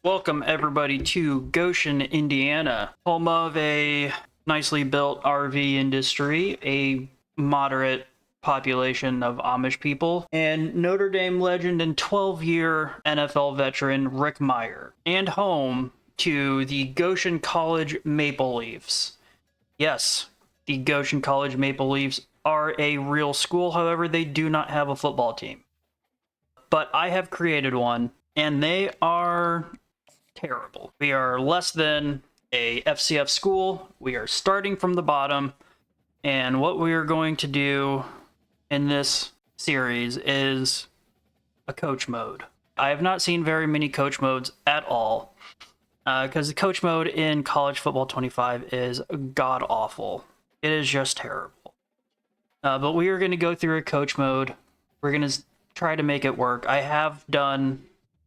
Welcome everybody to Goshen, Indiana, home of a nicely built RV industry, a moderate population of Amish people, and Notre Dame legend and 12-year NFL veteran Rick Meyer, and home to the Goshen College Maple Leafs. Yes, the Goshen College Maple Leafs are a real school, however, they do not have a football team. But I have created one, and they are terrible. We are less than a FCF school. We are starting from the bottom, and what we are going to do in this series is a coach mode. I have not seen very many coach modes at all, because the coach mode in College Football 25 is god-awful. It is just terrible. But we are going to go through a coach mode. We're going to try to make it work. I have done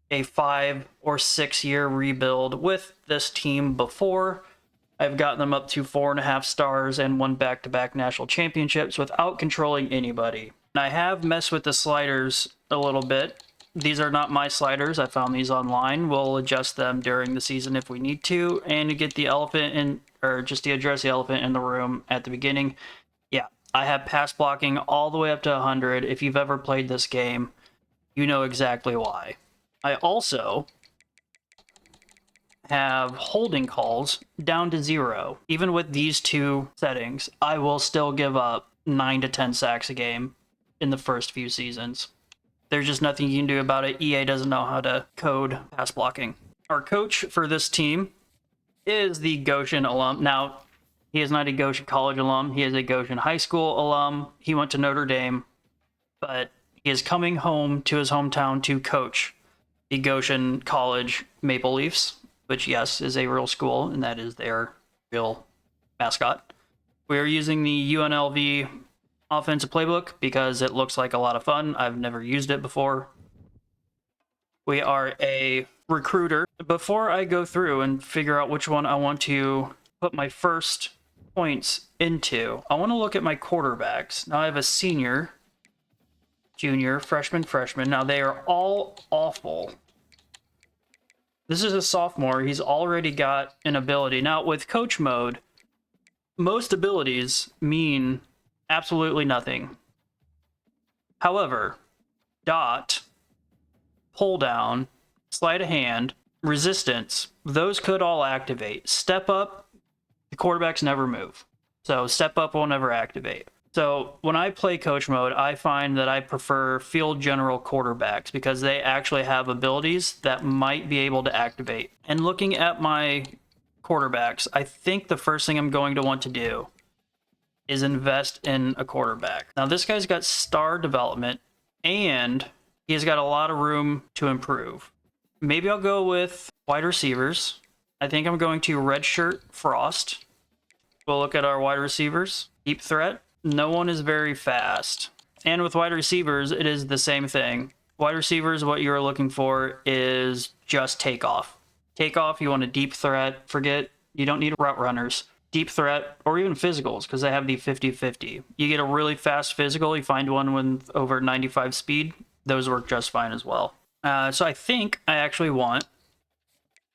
a 5 or 6 year rebuild with this team before. I've gotten them up to 4.5 stars and won back-to-back national championships without controlling anybody. And I have messed with the sliders a little bit. These are not my sliders. I found these online. We'll adjust them during the season if we need to. And to get the elephant in, or just to address the elephant in the room at the beginning, yeah, I have pass blocking all the way up to 100. If you've ever played this game, you know exactly why. I also have holding calls down to 0. Even with these two settings, I will still give up 9 to 10 sacks a game in the first few seasons. There's just nothing you can do about it. EA doesn't know how to code pass blocking. Our coach for this team is the Goshen alum. Now, he is not a Goshen College alum. He is a Goshen High School alum. He went to Notre Dame, but he is coming home to his hometown to coach the Goshen College Maple Leafs, which, yes, is a real school, and that is their real mascot. We are using the UNLV offensive playbook because it looks like a lot of fun. I've never used it before. We are a recruiter. Before I go through and figure out which one I want to put my first points into, I want to look at my quarterbacks. Now I have a senior, junior, freshman. Now they are all awful. This is a sophomore. He's already got an ability. Now with coach mode, most abilities mean absolutely nothing. However, dot, pull down, sleight of hand, resistance, those could all activate. Step up, the quarterbacks never move. So step up will never activate. So when I play coach mode, I find that I prefer field general quarterbacks because they actually have abilities that might be able to activate. And looking at my quarterbacks, I think the first thing I'm going to want to do is invest in a quarterback. Now this guy's got star development and he's got a lot of room to improve. Maybe I'll go with wide receivers. I think I'm going to redshirt Frost. We'll look at our wide receivers. Deep threat. No one is very fast. And with wide receivers, it is the same thing. Wide receivers, what you're looking for is just takeoff. Takeoff, you want a deep threat. You don't need route runners. Deep threat, or even physicals, because they have the 50-50. You get a really fast physical, you find one with over 95 speed, those work just fine as well. So I think I actually want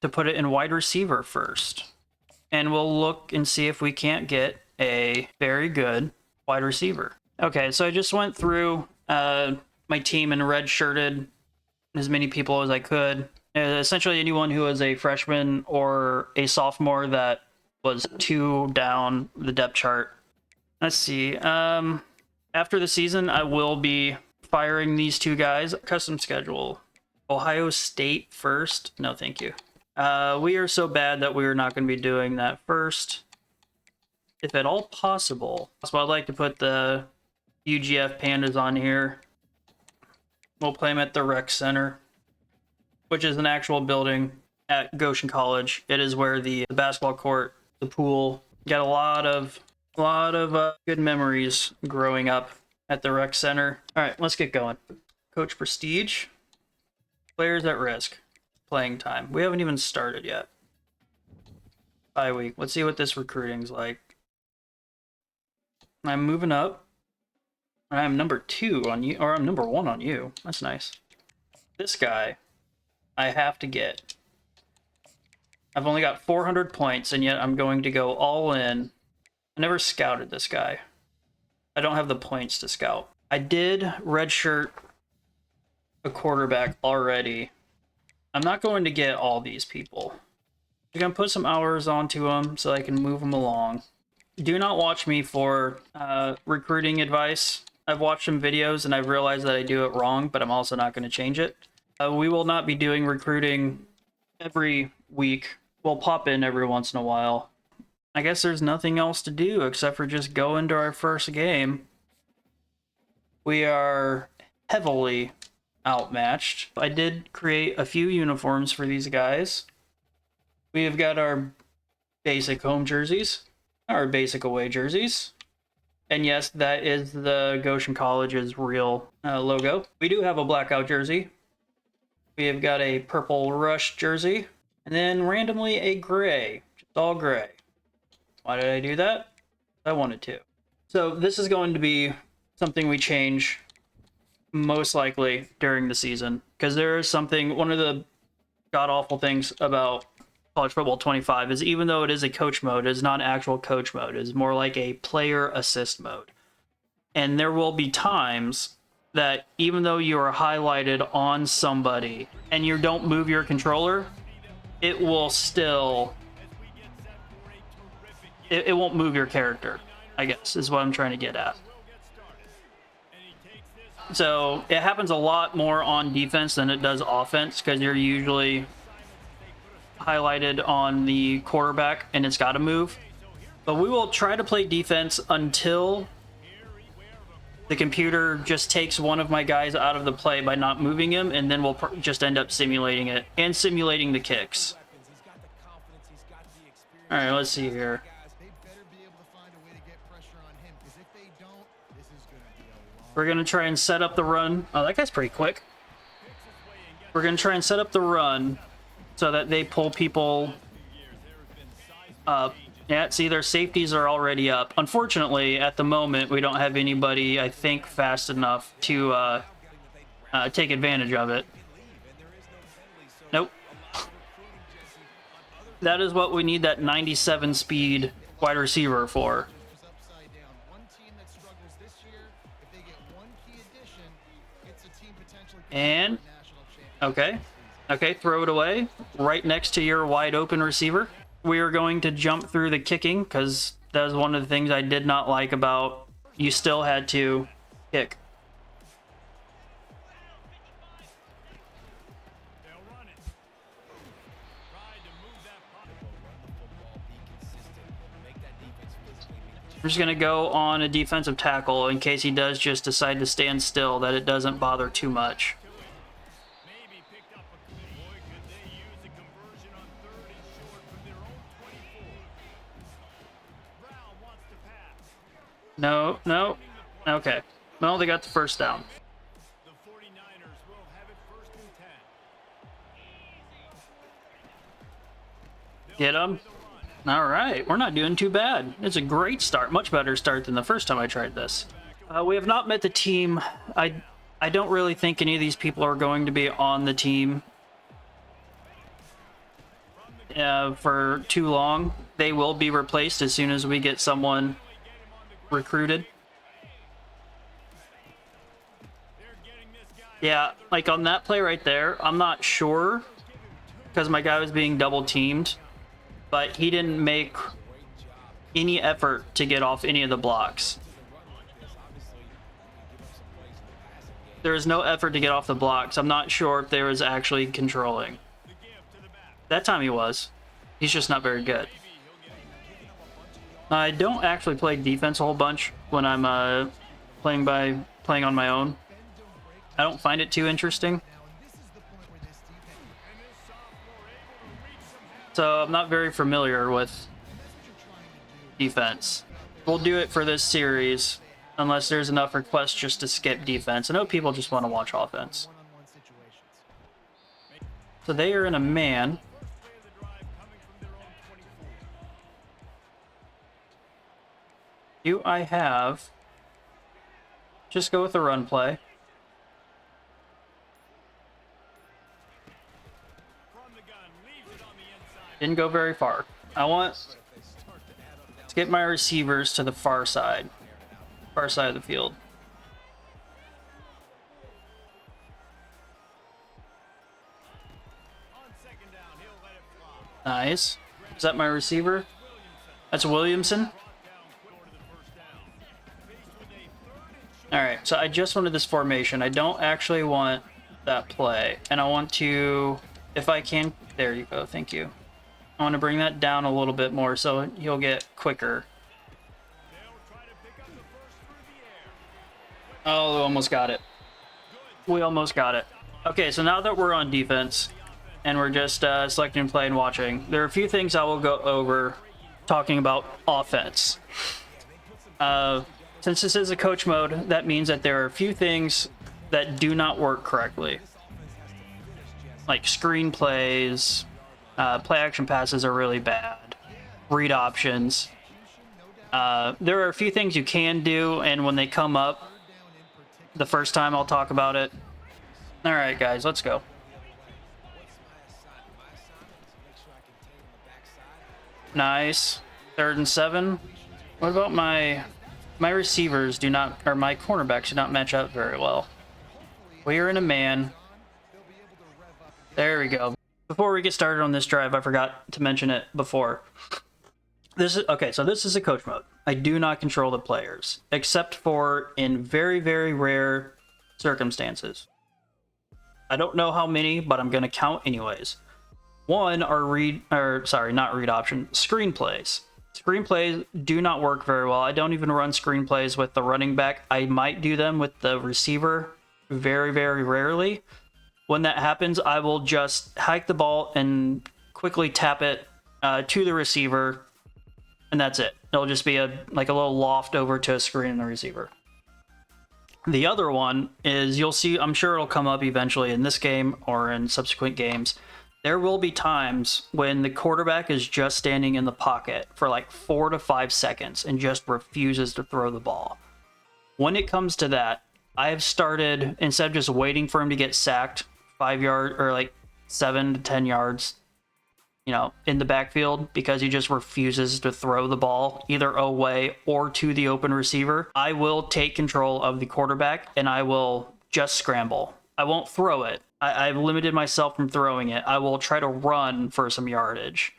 to put it in wide receiver first. And we'll look and see if we can't get a very good wide receiver. Okay, so I just went through my team and red-shirted as many people as I could. Essentially anyone who was a freshman or a sophomore that was 2 down the depth chart. Let's see. After the season, I will be firing these two guys. Custom schedule. Ohio State first. No, thank you. We are so bad that we are not going to be doing that first. If at all possible. So I'd like to put the UGF Pandas on here. We'll play them at the Rec Center, which is an actual building at Goshen College. It is where the basketball court, the pool, got a lot of good memories growing up at the Rec Center. All right, let's get going. Coach Prestige. Players at risk. Playing time. We haven't even started yet. Bye week. Let's see what this recruiting's like. I'm moving up. I'm number 2 on you, or I'm number 1 on you. That's nice. This guy, I have to get. I've only got 400 points, and yet I'm going to go all in. I never scouted this guy. I don't have the points to scout. I did redshirt a quarterback already. I'm not going to get all these people. I'm going to put some hours onto them so I can move them along. Do not watch me for recruiting advice. I've watched some videos and I've realized that I do it wrong, but I'm also not going to change it. We will not be doing recruiting every week. We'll pop in every once in a while. I guess there's nothing else to do except for just go into our first game. We are heavily outmatched. I did create a few uniforms for these guys. We have got our basic home jerseys, our basic away jerseys. And yes, that is the Goshen College's real logo. We do have a blackout jersey. We have got a purple rush jersey. And then randomly a gray, just all gray. Why did I do that? I wanted to. So this is going to be something we change most likely during the season, because there is something, one of the god-awful things about College Football 25 is even though it is a coach mode, it is not actual coach mode. It is more like a player assist mode. And there will be times that even though you are highlighted on somebody and you don't move your controller, it will still... It won't move your character, I guess, is what I'm trying to get at. So it happens a lot more on defense than it does offense, because you're usually highlighted on the quarterback and it's got to move. But we will try to play defense until the computer just takes one of my guys out of the play by not moving him, and then we'll just end up simulating it and simulating the kicks. All right, let's see here. We're going to try and set up the run. Oh, that guy's pretty quick. We're going to try and set up the run so that they pull people up. Yeah, see, their safeties are already up. Unfortunately, at the moment, we don't have anybody, I think, fast enough to take advantage of it. Nope. That is what we need that 97 speed wide receiver for. And, okay, throw it away right next to your wide open receiver. We are going to jump through the kicking, because that was one of the things I did not like about you still had to kick. We're just going to go on a defensive tackle in case he does just decide to stand still, that it doesn't bother too much. No, no. Okay. Well, they got the first down. Get him. All right. We're not doing too bad. It's a great start. Much better start than the first time I tried this. We have not met the team. I don't really think any of these people are going to be on the team for too long. They will be replaced as soon as we get someone recruited. Yeah, like on that play right there, I'm not sure because my guy was being double teamed, but he didn't make any effort to get off any of the blocks. There was no effort to get off the blocks. I'm not sure if there was actually controlling. That time he was. He's just not very good. I don't actually play defense a whole bunch when I'm playing on my own. I don't find it too interesting. So I'm not very familiar with defense. We'll do it for this series unless there's enough requests just to skip defense. I know people just want to watch offense. So they are in a man. Do I have... Just go with the run play. Didn't go very far. I want to get my receivers to the far side of the field. Nice. Is that my receiver? That's Williamson. Alright, so I just wanted this formation. I don't actually want that play. And I want to, if I can, there you go, thank you. I want to bring that down a little bit more so he'll get quicker. Oh, we almost got it. We almost got it. Okay, so now that we're on defense, and we're just selecting play and watching, there are a few things I will go over talking about offense. Since this is a coach mode, that means that there are a few things that do not work correctly. Like screen plays, play action passes are really bad, read options. There are a few things you can do, and when they come up the first time, I'll talk about it. All right, guys, let's go. Nice. 3rd and 7. What about my receivers do not, or my cornerbacks do not match up very well. We are in a man. There we go. Before we get started on this drive, I forgot to mention it before. This is okay, so this is a coach mode. I do not control the players, except for in very, very rare circumstances. I don't know how many, but I'm gonna count anyways. One are not read option, screenplays. Screenplays do not work very well. I don't even run screenplays with the running back. I might do them with the receiver very, very rarely. When that happens, I will just hike the ball and quickly tap it to the receiver, and that's it. It'll just be like a little loft over to a screen in the receiver. The other one is, you'll see, I'm sure it'll come up eventually in this game or in subsequent games. There will be times when the quarterback is just standing in the pocket for like 4 to 5 seconds and just refuses to throw the ball. When it comes to that, I have started, instead of just waiting for him to get sacked 5 yards or like 7 to 10 yards, you know, in the backfield, because he just refuses to throw the ball either away or to the open receiver, I will take control of the quarterback and I will just scramble. I won't throw it. I've limited myself from throwing it. I will try to run for some yardage,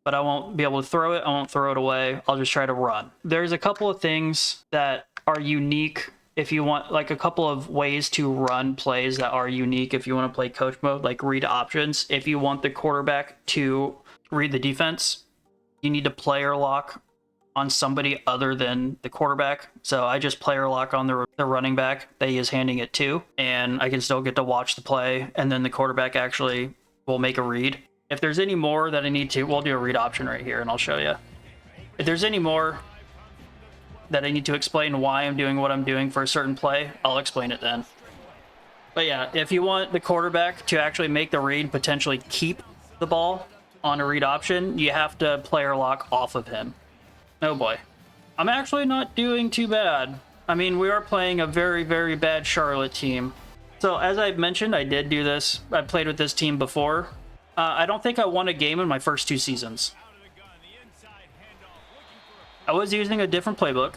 but I won't be able to throw it. I won't throw it away. I'll just try to run. There's a couple of things that are unique if you want, like a couple of ways to run plays that are unique if you want to play coach mode, like read options. If you want the quarterback to read the defense, you need to player lock on somebody other than the quarterback. So I just player lock on the running back that he is handing it to, and I can still get to watch the play, and then the quarterback actually will make a read. If there's any more that I need to, we'll do a read option right here and I'll show you. If there's any more that I need to explain why I'm doing what I'm doing for a certain play, I'll explain it then. But yeah, if you want the quarterback to actually make the read, potentially keep the ball on a read option, you have to player lock off of him. Oh boy. I'm actually not doing too bad. I mean, we are playing a very, very bad Charlotte team. So as I've mentioned, I did do this. I played with this team before. I don't think I won a game in my first 2 seasons. I was using a different playbook,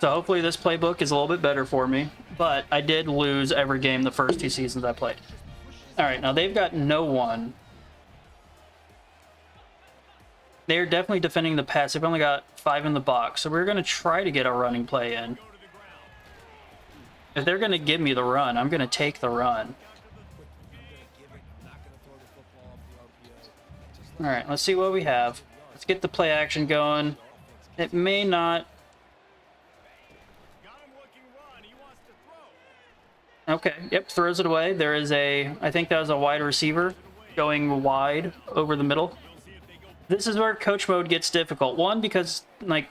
so hopefully this playbook is a little bit better for me. But I did lose every game the first 2 seasons I played. All right, now they've got no one. They're definitely defending the pass. They've only got 5 in the box, so we're going to try to get a running play in. If they're going to give me the run, I'm going to take the run. All right, let's see what we have. Let's get the play action going. It may not... Okay, yep, throws it away. There is I think that was a wide receiver going wide over the middle. This is where coach mode gets difficult. One, because like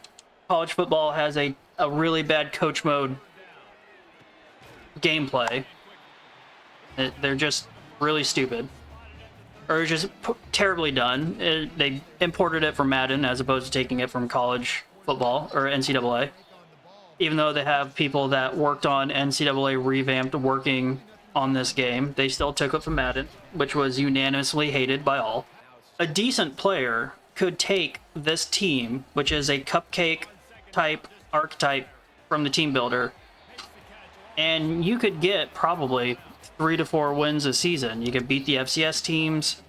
college football has a really bad coach mode gameplay. They're just really stupid. Or just terribly done. They imported it from Madden as opposed to taking it from college football or NCAA. Even though they have people that worked on NCAA revamped working on this game, they still took it from Madden, which was unanimously hated by all. a decent player could take this team, which is a cupcake type archetype from the team builder, and you could get probably 3 to 4 wins a season. You could beat the FCS teams,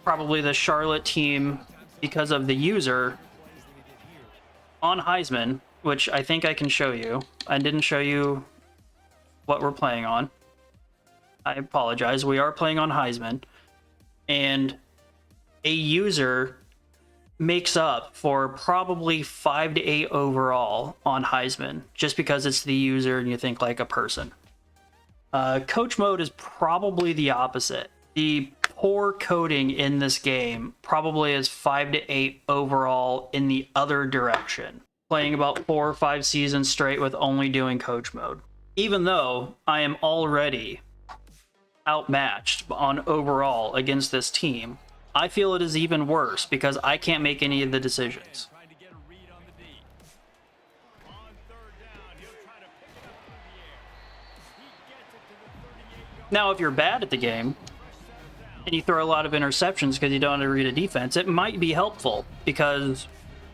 probably the Charlotte team, because of the user on Heisman, which I think I can show you. I didn't show you what we're playing on. I apologize. We are playing on Heisman, and a user makes up for probably 5 to 8 overall on Heisman, just because it's the user and you think like a person. Coach mode is probably the opposite. The poor coding in this game probably is 5 to 8 overall in the other direction, playing about 4 or 5 seasons straight with only doing coach mode. Even though I am already outmatched on overall against this team, I feel it is even worse because I can't make any of the decisions. Now, if you're bad at the game and you throw a lot of interceptions because you don't know how to read a defense, it might be helpful because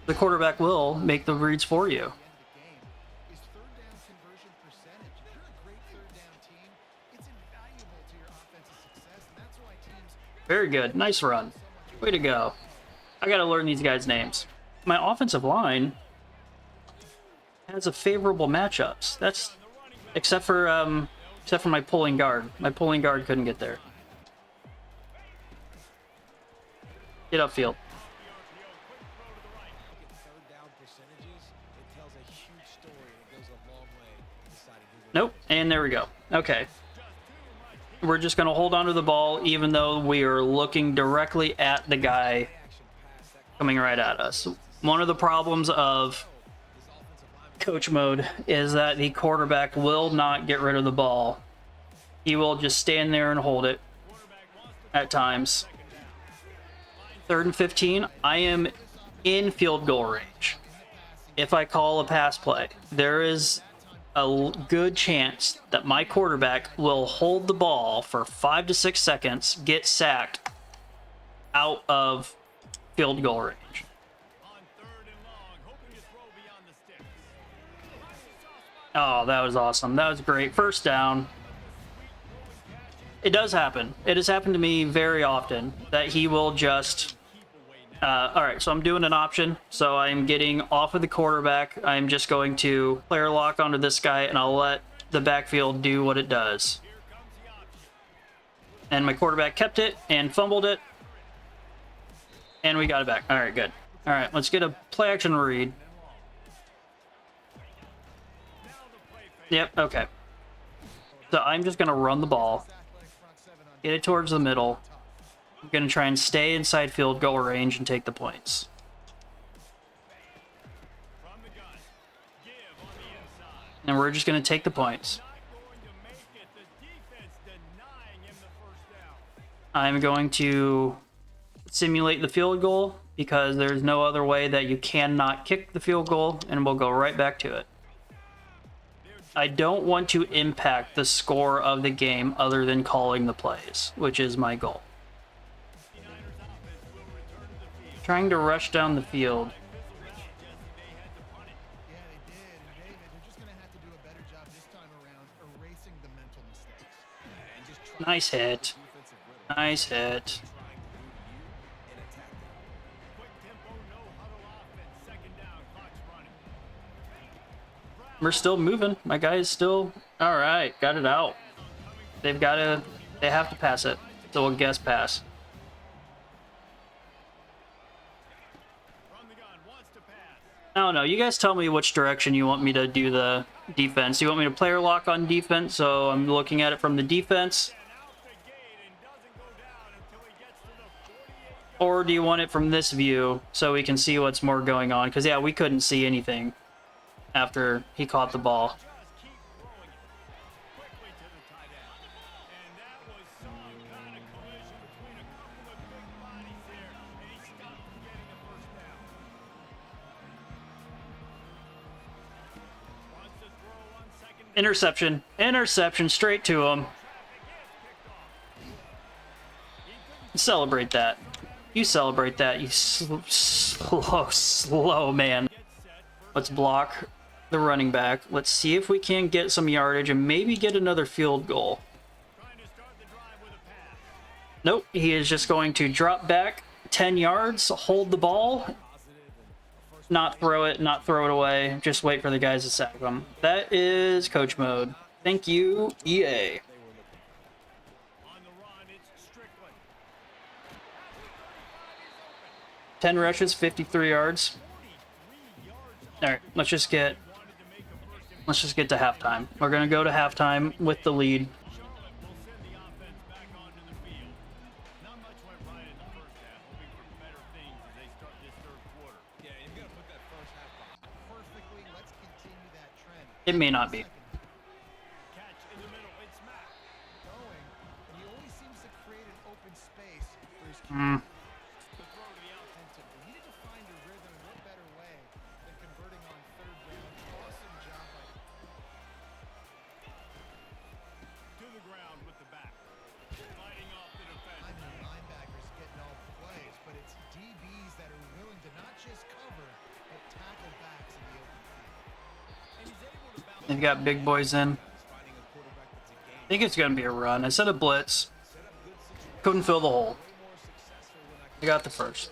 the quarterback will make the reads for you. Very good. Nice run. Way to go. I gotta learn these guys' names. My offensive line has a favorable matchups. That's except for my pulling guard. My pulling guard couldn't get there. Get upfield. Nope. And there we go. Okay. We're just going to hold on to the ball even though we are looking directly at the guy coming right at us. One of the problems of coach mode is that the quarterback will not get rid of the ball. He will just stand there and hold it at times. 3rd and 15, I am in field goal range. If I call a pass play, there is a good chance that my quarterback will hold the ball for 5 to 6 seconds, get sacked out of field goal range. Oh, that was awesome. That was great. First down. It does happen. It has happened to me very often that he will just... all right, so I'm doing an option. So I'm getting off of the quarterback. I'm just going to player lock onto this guy, and I'll let the backfield do what it does. And my quarterback kept it and fumbled it. And we got it back. All right, good. All right, let's get a play action read. Yep, okay. So I'm just going to run the ball. Get it towards the middle. I'm going to try and stay inside field goal range and take the points. And we're just going to take the points. I'm going to simulate the field goal because there's no other way that you cannot kick the field goal, and we'll go right back to it. I don't want to impact the score of the game other than calling the plays, which is my goal. Trying to rush down the field. Nice hit. Nice hit. We're still moving. My guy is still... All right, got it out. They have to pass it. So we'll guess pass. I don't know. You guys tell me which direction you want me to do the defense. You want me to player lock on defense, so I'm looking at it from the defense? Or do you want it from this view so we can see what's more going on? Because, yeah, we couldn't see anything after he caught the ball. Interception. Interception straight to him. Celebrate that. You celebrate that, you slow man. Let's block the running back. Let's see if we can get some yardage and maybe get another field goal. Nope, he is just going to drop back 10 yards, hold the ball, not throw it away, just wait for the guys to sack them. That is coach mode. Thank you, EA. 10 rushes, 53 yards. All right, let's just get to halftime. We're gonna go to halftime with the lead. It may not be. They've got big boys in. I think it's going to be a run. Instead of blitz, couldn't fill the hole. They got the first.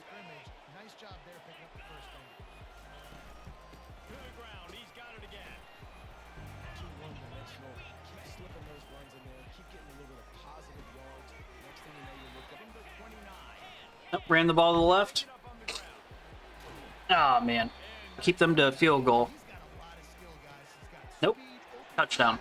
Nope, ran the ball to the left. Ah, man. Keep them to a field goal. Nope. Touchdown.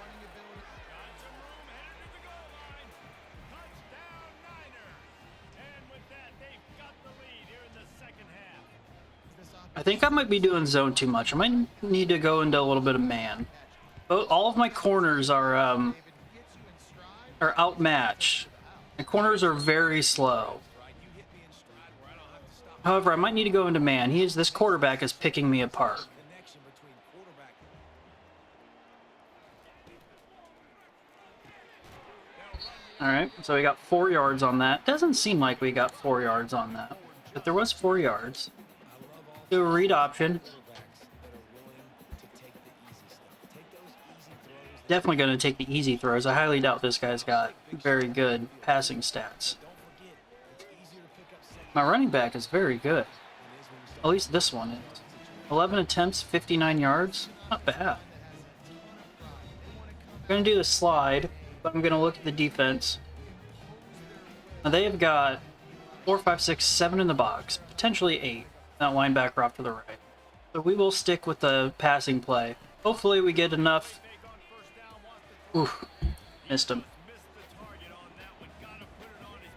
I think I might be doing zone too much. I might need to go into a little bit of man. All of my corners are outmatched. My corners are very slow. However, I might need to go into man. This quarterback is picking me apart. Alright, so we got 4 yards on that. Doesn't seem like we got 4 yards on that, but there was 4 yards. Do a read option. Definitely going to take the easy throws. I highly doubt this guy's got very good passing stats. My running back is very good. At least this one is. 11 attempts, 59 yards. Not bad. I'm going to do the slide, but I'm going to look at the defense. Now they have got 4, 5, 6, 7 in the box. Potentially 8. That linebacker off to the right. So we will stick with the passing play. Hopefully we get enough. Oof. Missed him.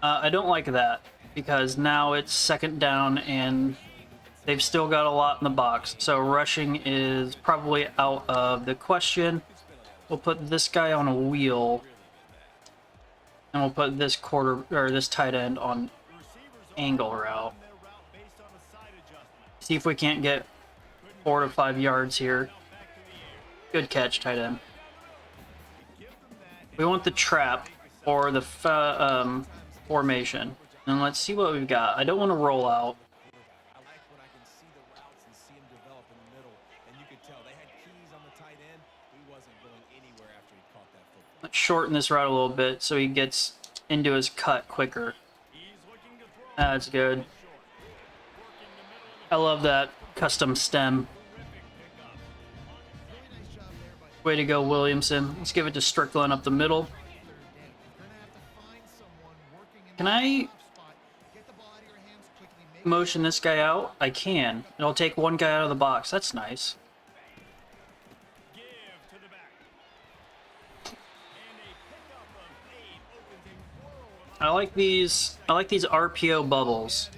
I don't like that, because now it's second down and they've still got a lot in the box. So rushing is probably out of the question. We'll put this guy on a wheel, and we'll put this this tight end on angle route. See if we can't get 4 to 5 yards here. Good catch, tight end. We want the trap or the formation. And let's see what we've got. I don't want to roll out. Let's shorten this route a little bit so he gets into his cut quicker. That's good. I love that custom stem. Way to go, Williamson. Let's give it to Strickland up the middle. Can I motion this guy out? I can. It'll take one guy out of the box. That's nice. I like these RPO bubbles.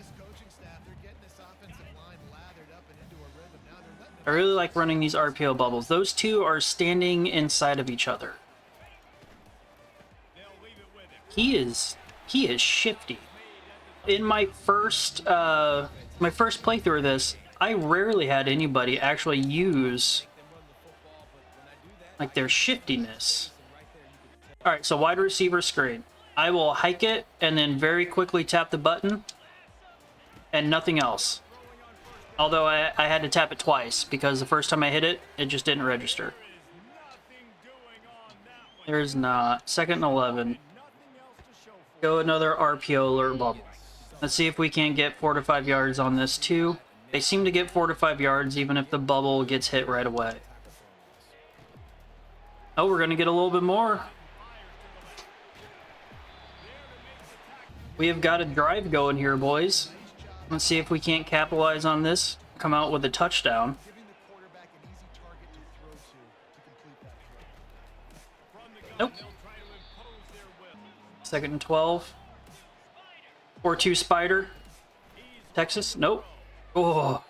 I really like running these RPO bubbles. Those two are standing inside of each other. He is shifty. In my first playthrough of this, I rarely had anybody actually use like their shiftiness. All right, so wide receiver screen. I will hike it and then very quickly tap the button. and nothing else. Although I had to tap it twice because the first time I hit it, it just didn't register. There's not. Second and 11. Go another RPO alert bubble. Let's see if we can't get 4 to 5 yards on this too. They seem to get 4 to 5 yards even if the bubble gets hit right away. Oh, we're going to get a little bit more. We have got a drive going here, boys. Let's see if we can't capitalize on this. Come out with a touchdown. Nope. Second and 12. 4-2 Spider. Texas. Nope. Oh.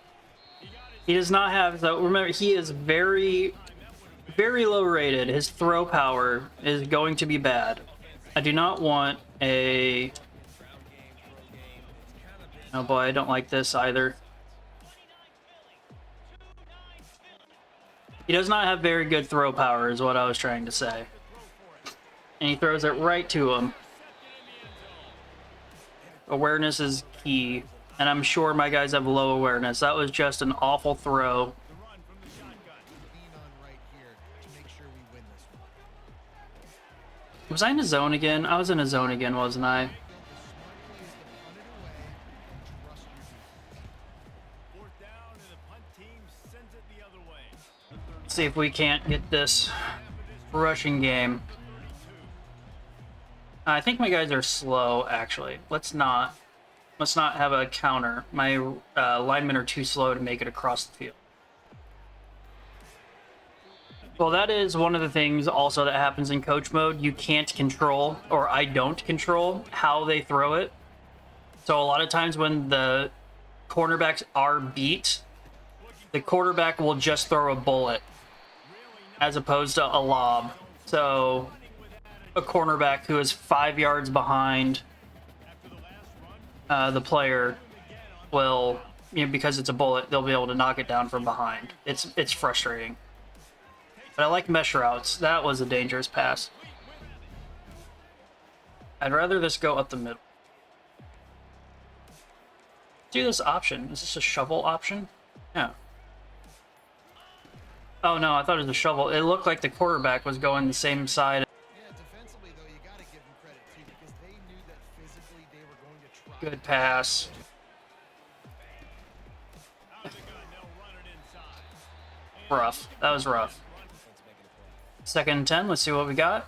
He does not have... So remember, he is very low rated. His throw power is going to be bad. I do not want a... Oh boy, I don't like this either. He does not have very good throw power, is what I was trying to say. And he throws it right to him. Awareness is key. And I'm sure my guys have low awareness. That was just an awful throw. Was I in a zone again? I was in a zone again, wasn't I? Let's see if we can't get this rushing game. I think my guys are slow, actually. Let's not have a counter. My linemen are too slow to make it across the field. Well, that is one of the things also that happens in coach mode. You can't control, or I don't control, how they throw it. So a lot of times when the cornerbacks are beat, the quarterback will just throw a bullet as opposed to a lob. So a cornerback who is 5 yards behind the player will, because it's a bullet, they'll be able to knock it down from behind. It's frustrating. But I like mesh routes. That was a dangerous pass. I'd rather this go up the middle. Do this option. Is this a shovel option? Yeah. Oh no, I thought it was a shovel. It looked like the quarterback was going the same side. Yeah, defensively though, you got to give them credit too, because they knew that physically they were going to try. Good pass. Rough. That was rough. Second and 10. Let's see what we got.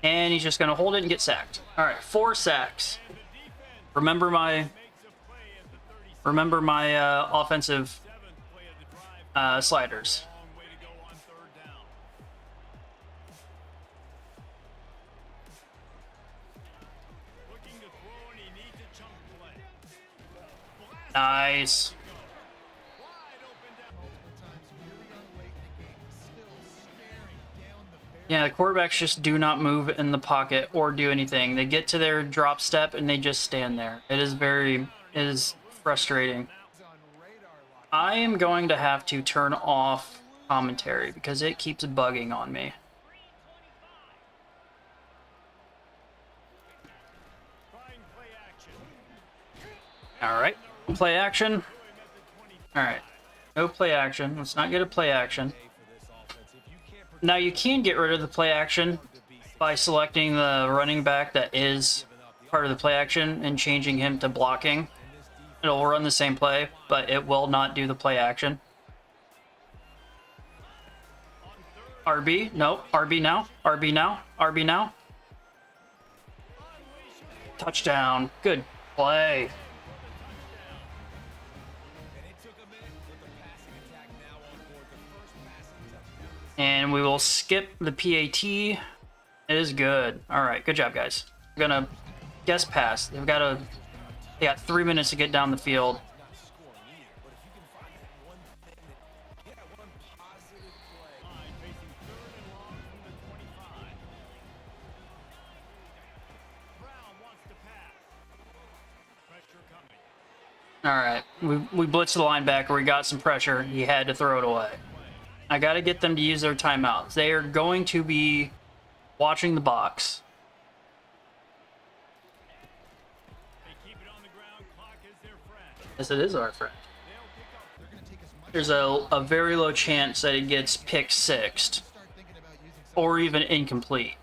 And he's just going to hold it and get sacked. All right, 4 sacks. Remember my offensive sliders. Nice. Yeah, the quarterbacks just do not move in the pocket or do anything. They get to their drop step and they just stand there. It is frustrating. I am going to have to turn off commentary because it keeps bugging on me. Alright, play action. Alright, no play action. Let's not get a play action. Now you can get rid of the play action by selecting the running back that is part of the play action and changing him to blocking. It'll run the same play, but it will not do the play action. RB, no, RB now, RB now, RB now. Touchdown, good play. And we will skip the PAT. It is good. All right, good job, guys. We're gonna guess pass. They got 3 minutes to get down the field. All right, we blitzed the linebacker. We got some pressure. He had to throw it away. I got to get them to use their timeouts. They are going to be watching the box. Yes, it is our friend. There's a very low chance that it gets pick sixed or even incomplete.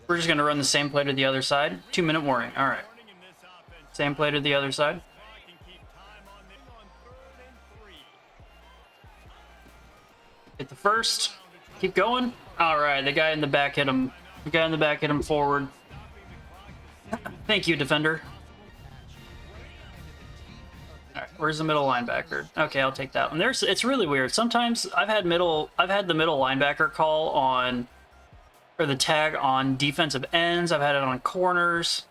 We're just going to run the same play to the other side. 2-minute warning. All right. Same play to the other side. Hit the first. Keep going. All right. The guy in the back hit him. The guy in the back hit him forward. Thank you, defender. All right. Where's the middle linebacker? Okay, I'll take that one. It's really weird. Sometimes I've had the middle linebacker call on, or the tag on defensive ends. I've had it on corners.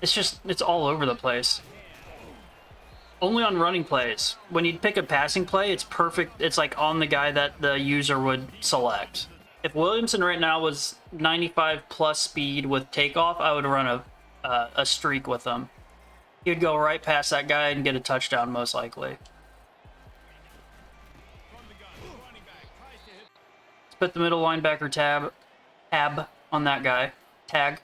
It's all over the place. Only on running plays. When you pick a passing play, it's perfect. It's like on the guy that the user would select. If Williamson right now was 95 plus speed with takeoff, I would run a streak with him. He would go right past that guy and get a touchdown most likely. Let's put the middle linebacker tab on that guy. Tag.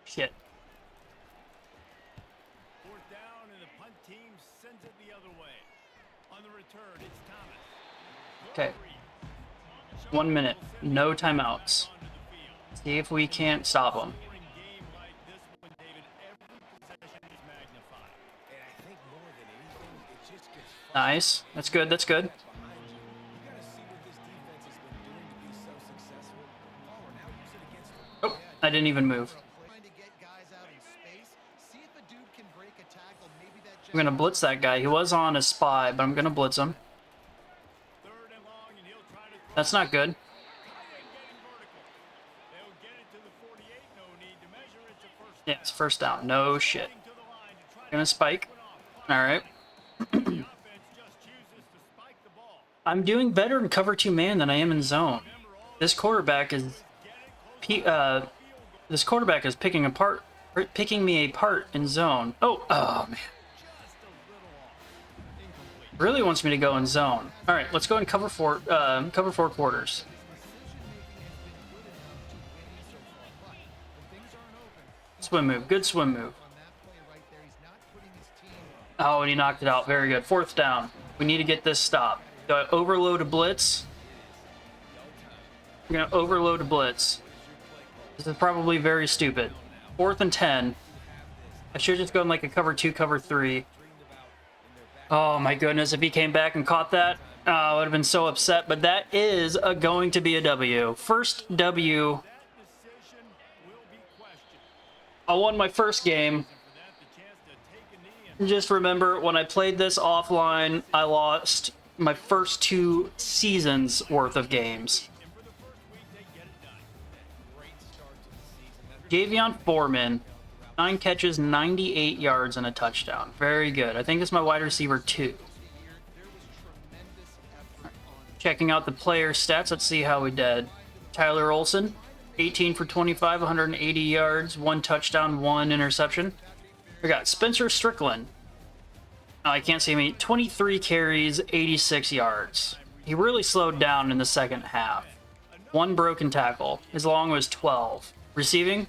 Shit. Fourth down and the punt team sends it the other way. On the return, it's Thomas. Okay. 1 minute. No timeouts. See if we can't stop them. Nice. That's good. That's good. Oh, I didn't even move. I'm going to blitz that guy. He was on a spy, but I'm going to blitz him. That's not good. Yeah, it's first down. No shit. Gonna spike. Alright. I'm doing better in cover 2 man than I am in zone. This quarterback is picking me apart in zone. Oh man. Really wants me to go in zone. All right, let's go in cover four quarters. Swim move, good swim move. Oh, and he knocked it out. Very good. Fourth down. We need to get this stopped. Overload a blitz. We're gonna overload a blitz. This is probably very stupid. 4th and 10. I should just go in like a cover 2, cover 3. Oh my goodness, if he came back and caught that, I would have been so upset, but that is going to be a W. First W. I won my first game. Just remember, when I played this offline, I lost my first 2 seasons worth of games. Javion Foreman. 9 catches, 98 yards, and a touchdown. Very good. I think it's my wide receiver 2. Checking out the player stats. Let's see how we did. Tyler Olson, 18 for 25, 180 yards, 1 touchdown, 1 interception. We got Spencer Strickland. Oh, I can't see me. 23 carries, 86 yards. He really slowed down in the second half. 1 broken tackle. His long was 12. Receiving?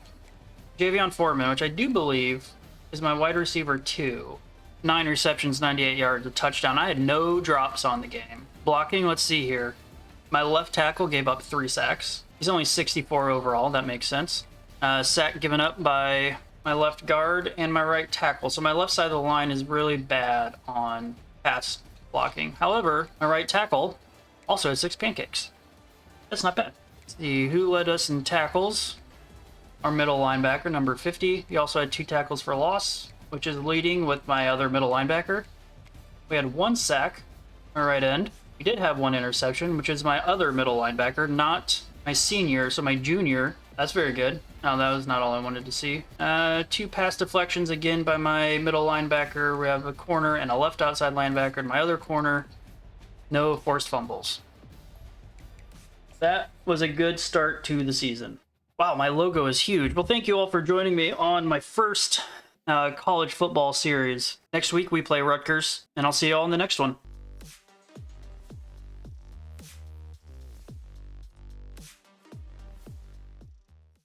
Javion Foreman, which I do believe is my wide receiver 2. 9 receptions, 98 yards, a touchdown. I had no drops on the game. Blocking, let's see here. My left tackle gave up 3 sacks. He's only 64 overall, that makes sense. Sack given up by my left guard and my right tackle. So my left side of the line is really bad on pass blocking. However, my right tackle also has 6 pancakes. That's not bad. Let's see who led us in tackles. Our middle linebacker, number 50. He also had 2 tackles for loss, which is leading with my other middle linebacker. We had 1 sack, our right end. We did have 1 interception, which is my other middle linebacker, not my senior, so my junior. That's very good. No, that was not all I wanted to see. 2 pass deflections again by my middle linebacker. We have a corner and a left outside linebacker in my other corner. No forced fumbles. That was a good start to the season. Wow, my logo is huge. Well, thank you all for joining me on my first college football series. Next week we play Rutgers, and I'll see you all in the next one.